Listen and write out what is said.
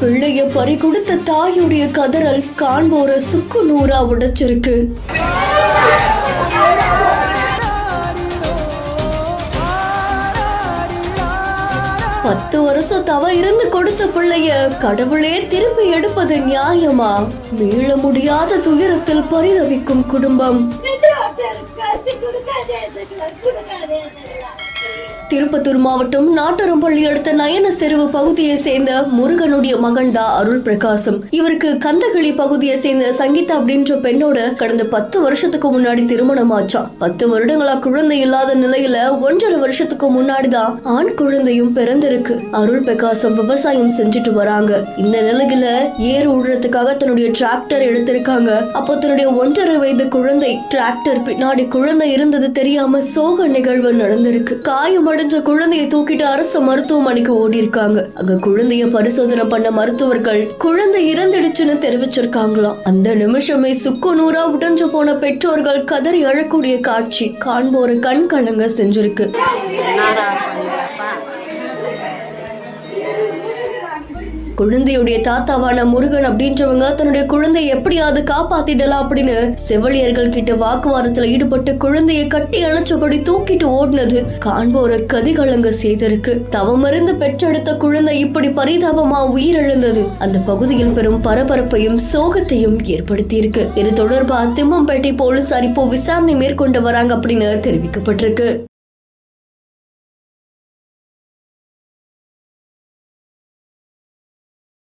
பிள்ளைய பறி கொடுத்த தாயுடைய கதறல் காண்போர சுக்கு நூறா உடைச்சிருக்கு. 10 வருஷம் தவ இருந்து கொடுத்த பிள்ளைய கடவுளே திருப்பி எடுப்பது நியாயமா? மீள முடியாத துயரத்தில் பரிதவிக்கும் குடும்பம். திருப்பத்தூர் மாவட்டம் நாட்டரம்பள்ளி அடுத்த நயன செருவு பகுதியை சேர்ந்த முருகனுடைய மகன் தான் அருள் பிரகாசம். இவருக்கு கந்தகளி பகுதியை சேர்ந்த சங்கீதா அப்படின்ற பெண்ணோட கடந்த 10 வருஷத்துக்கு முன்னாடி திருமணம் ஆச்சாம். 10 வருடங்களா குழந்தை இல்லாத நிலையில 1.5 வருஷத்துக்கு முன்னாடிதான் ஆண் குழந்தையும் பிறந்திருக்கு. அருள் பிரகாசம் விவசாயம் செஞ்சுட்டு வராங்க. இந்த நிலையில ஏறு உழுறதுக்காக தன்னுடைய டிராக்டர் எடுத்திருக்காங்க. அப்போ தன்னுடைய 1.5 வயது குழந்தை டிராக்டர் பின்னாடி குழந்தை இருந்தது தெரியாம சோக நிகழ்வு நடந்திருக்கு. காயம் அடைஞ்ச குழந்தையை தூக்கிட்டு அரசு மருத்துவமனைக்கு ஓடி இருக்காங்க. அங்க குழந்தைய பரிசோதனை பண்ண மருத்துவர்கள் குழந்தை இறந்துடுச்சுன்னு தெரிவிச்சிருக்காங்களாம். அந்த நிமிஷமே சுக்கு நூறா உடைஞ்சு போன பெற்றோர்கள் கதறி அழக்கூடிய காட்சி காண்போரு கண் கலங்க செஞ்சிருக்கு. குழந்தையுடைய தாத்தாவான முருகன் அப்படின்றவங்க தன்னுடைய குழந்தையை எப்படியாவது காப்பாத்திடலாம் அப்படின்னு செவிலியர்கள் கிட்ட வாக்குவாதத்துல ஈடுபட்டு குழந்தையை கட்டி அணைச்சபடி தூக்கிட்டு ஓடினது காண்போர கதிகலங்க செய்திருக்கு. தவமருந்து பெற்றெடுத்த குழந்தை இப்படி பரிதாபமா உயிரிழந்தது அந்த பகுதியில் பெரும் பரபரப்பையும் சோகத்தையும் ஏற்படுத்தி இருக்கு. இது தொடர்பா திம்மம்பேட்டை போலீசார் இப்போ விசாரணை மேற்கொண்டு வராங்க அப்படின்னு தெரிவிக்கப்பட்டிருக்கு.